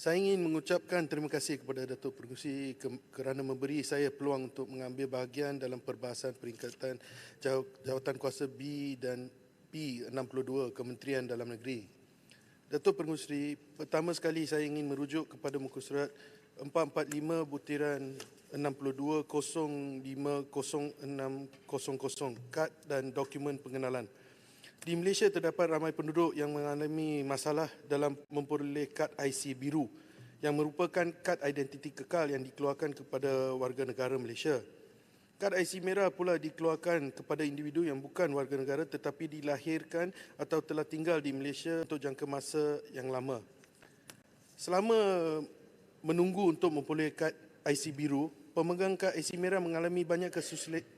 Saya ingin mengucapkan terima kasih kepada Datuk Pengerusi kerana memberi saya peluang untuk mengambil bahagian dalam perbahasan peringkatan jawatan kuasa B dan P62 Kementerian Dalam Negeri. Datuk Pengerusi, pertama sekali saya ingin merujuk kepada muka surat 445-62 kad dan dokumen pengenalan. Di Malaysia terdapat ramai penduduk yang mengalami masalah dalam memperoleh kad IC biru yang merupakan kad identiti kekal yang dikeluarkan kepada warga negara Malaysia. Kad IC merah pula dikeluarkan kepada individu yang bukan warga negara tetapi dilahirkan atau telah tinggal di Malaysia untuk jangka masa yang lama. Selama menunggu untuk memperoleh kad IC biru, pemegang kad IC merah mengalami banyak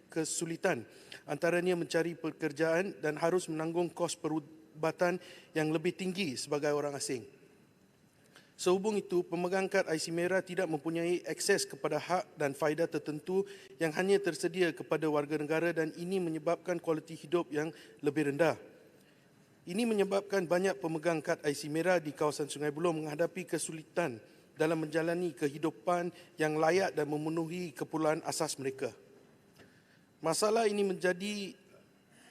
kesulitan, antaranya mencari pekerjaan dan harus menanggung kos perubatan yang lebih tinggi sebagai orang asing. Sehubung itu, pemegang kad IC merah tidak mempunyai akses kepada hak dan faedah tertentu yang hanya tersedia kepada warga negara dan ini menyebabkan kualiti hidup yang lebih rendah. Ini menyebabkan banyak pemegang kad IC merah di kawasan Sungai Buloh menghadapi kesulitan dalam menjalani kehidupan yang layak dan memenuhi keperluan asas mereka. Masalah ini menjadi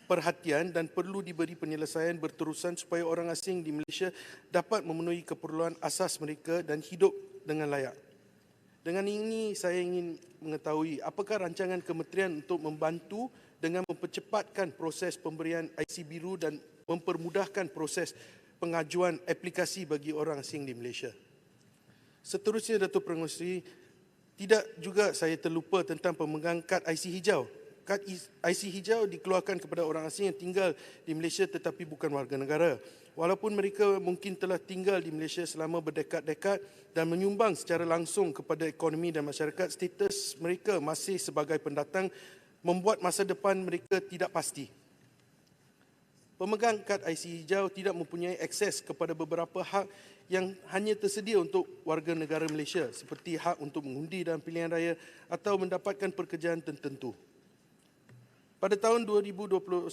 perhatian dan perlu diberi penyelesaian berterusan supaya orang asing di Malaysia dapat memenuhi keperluan asas mereka dan hidup dengan layak. Dengan ini saya ingin mengetahui apakah rancangan kementerian untuk membantu dengan mempercepatkan proses pemberian IC biru dan mempermudahkan proses pengajuan aplikasi bagi orang asing di Malaysia. Seterusnya, Datuk Pengerusi, tidak juga saya terlupa tentang pemegang kad IC hijau. Kad IC hijau dikeluarkan kepada orang asing yang tinggal di Malaysia tetapi bukan warga negara. Walaupun mereka mungkin telah tinggal di Malaysia selama berdekad-dekad dan menyumbang secara langsung kepada ekonomi dan masyarakat, status mereka masih sebagai pendatang membuat masa depan mereka tidak pasti. Pemegang kad IC hijau tidak mempunyai akses kepada beberapa hak yang hanya tersedia untuk warga negara Malaysia seperti hak untuk mengundi dalam pilihan raya atau mendapatkan pekerjaan tertentu. Pada tahun 2021,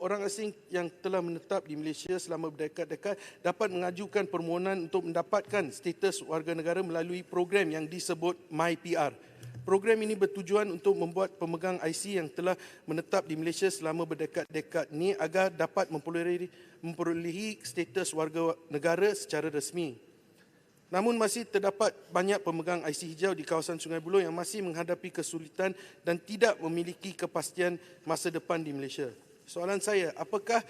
orang asing yang telah menetap di Malaysia selama berdekad-dekad dapat mengajukan permohonan untuk mendapatkan status warga negara melalui program yang disebut MyPR. Program ini bertujuan untuk membuat pemegang IC yang telah menetap di Malaysia selama berdekad-dekad ini agar dapat memperolehi status warga negara secara resmi. Namun masih terdapat banyak pemegang IC hijau di kawasan Sungai Buloh yang masih menghadapi kesulitan dan tidak memiliki kepastian masa depan di Malaysia. Soalan saya, apakah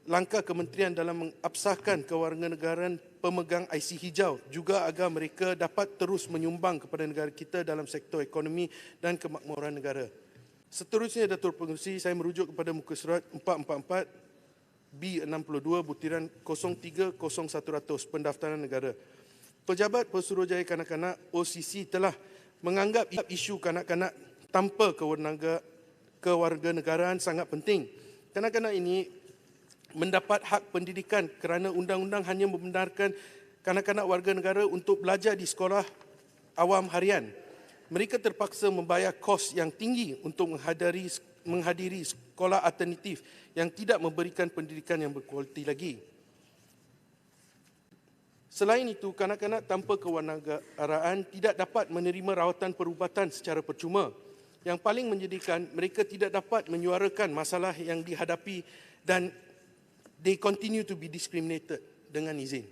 langkah kementerian dalam mengabsahkan kewarganegaraan pemegang IC hijau juga agar mereka dapat terus menyumbang kepada negara kita dalam sektor ekonomi dan kemakmuran negara? Seterusnya, Datuk Pengerusi, saya merujuk kepada muka surat 444 B62 butiran 030100 pendaftaran negara. Pejabat Pesuruhjaya Kanak-kanak OCC telah menganggap isu kanak-kanak tanpa kewarganegaraan sangat penting. Kanak-kanak ini mendapat hak pendidikan kerana undang-undang hanya membenarkan kanak-kanak warga negara untuk belajar di sekolah awam harian. Mereka terpaksa membayar kos yang tinggi untuk menghadiri sekolah alternatif yang tidak memberikan pendidikan yang berkualiti lagi. Selain itu, kanak-kanak tanpa kewarganegaraan tidak dapat menerima rawatan perubatan secara percuma. Yang paling menyedihkan, mereka tidak dapat menyuarakan masalah yang dihadapi dan they continue to be discriminated dengan izin.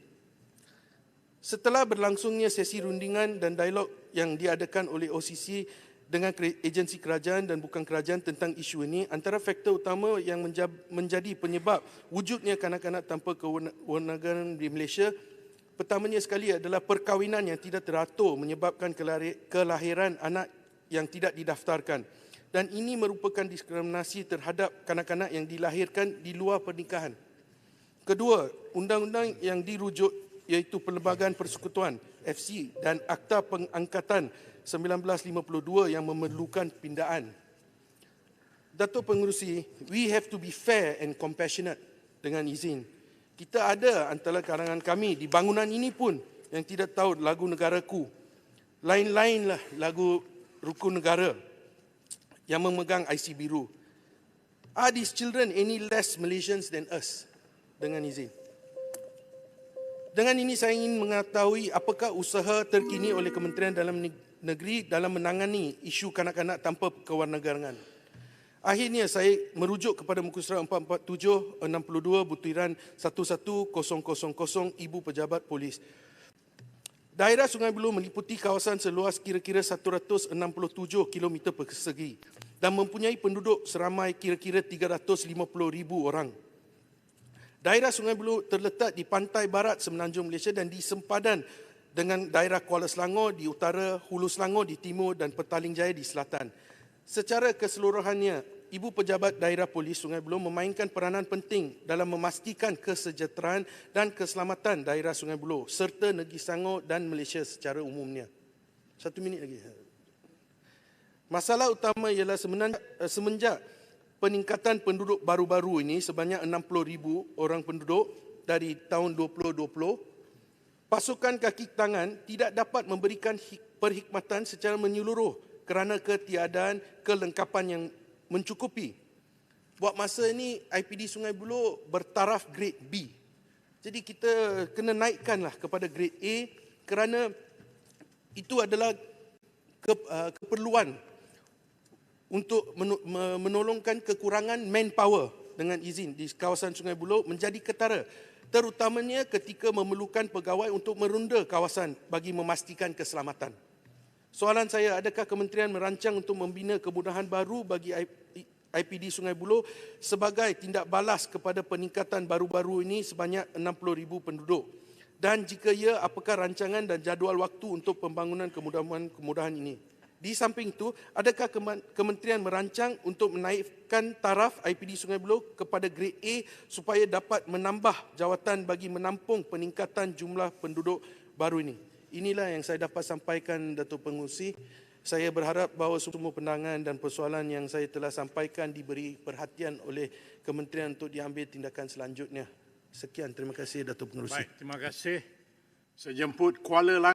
Setelah berlangsungnya sesi rundingan dan dialog yang diadakan oleh OCC dengan agensi kerajaan dan bukan kerajaan tentang isu ini, antara faktor utama yang menjadi penyebab wujudnya kanak-kanak tanpa kewarganegaraan di Malaysia, pertamanya sekali adalah perkahwinan yang tidak teratur menyebabkan kelahiran anak yang tidak didaftarkan. Dan ini merupakan diskriminasi terhadap kanak-kanak yang dilahirkan di luar pernikahan. Kedua, undang-undang yang dirujuk iaitu Perlembagaan Persekutuan FC dan Akta Pengangkatan 1952 yang memerlukan pindaan. Datuk Pengerusi, we have to be fair and compassionate dengan izin. Kita ada antara kalangan kami di bangunan ini pun yang tidak tahu lagu negaraku. Lain-lainlah lagu rukun negara yang memegang IC biru. Are these children any less Malaysians than us? Dengan izin. Dengan ini saya ingin mengetahui apakah usaha terkini oleh Kementerian Dalam Negeri dalam menangani isu kanak-kanak tanpa kewarganegaraan. Akhirnya saya merujuk kepada muka surat 447-62 butiran 11000 Ibu Pejabat Polis. Daerah Sungai Buloh meliputi kawasan seluas kira-kira 167 km persegi dan mempunyai penduduk seramai kira-kira 350,000 orang. Daerah Sungai Buloh terletak di pantai barat semenanjung Malaysia dan di sempadan dengan daerah Kuala Selangor di utara, Hulu Selangor di timur dan Petaling Jaya di selatan. Secara keseluruhannya, Ibu Pejabat Daerah Polis Sungai Buloh memainkan peranan penting dalam memastikan kesejahteraan dan keselamatan daerah Sungai Buloh serta Negeri Selangor dan Malaysia secara umumnya. 1 minit lagi. Masalah utama ialah semenjak peningkatan penduduk baru-baru ini sebanyak 60,000 orang penduduk dari tahun 2020, pasukan kaki tangan tidak dapat memberikan perkhidmatan secara menyeluruh kerana ketiadaan kelengkapan yang mencukupi. Buat masa ini IPD Sungai Buloh bertaraf grade B. Jadi kita kena naikkanlah kepada grade A kerana itu adalah keperluan untuk menolongkan kekurangan manpower dengan izin di kawasan Sungai Buloh menjadi ketara, terutamanya ketika memerlukan pegawai untuk meronda kawasan bagi memastikan keselamatan. Soalan saya, adakah kementerian merancang untuk membina kemudahan baru bagi IPD Sungai Buloh sebagai tindak balas kepada peningkatan baru-baru ini sebanyak 60,000 penduduk? Dan jika ya, apakah rancangan dan jadual waktu untuk pembangunan kemudahan ini? Di samping itu, adakah kementerian merancang untuk menaikkan taraf IPD Sungai Buloh kepada grade A supaya dapat menambah jawatan bagi menampung peningkatan jumlah penduduk baru ini? Inilah yang saya dapat sampaikan, Datuk Pengerusi. Saya berharap bahawa semua pandangan dan persoalan yang saya telah sampaikan diberi perhatian oleh kementerian untuk diambil tindakan selanjutnya. Sekian, terima kasih Datuk Pengerusi. Baik, terima kasih. Saya jemput Kuala Langit.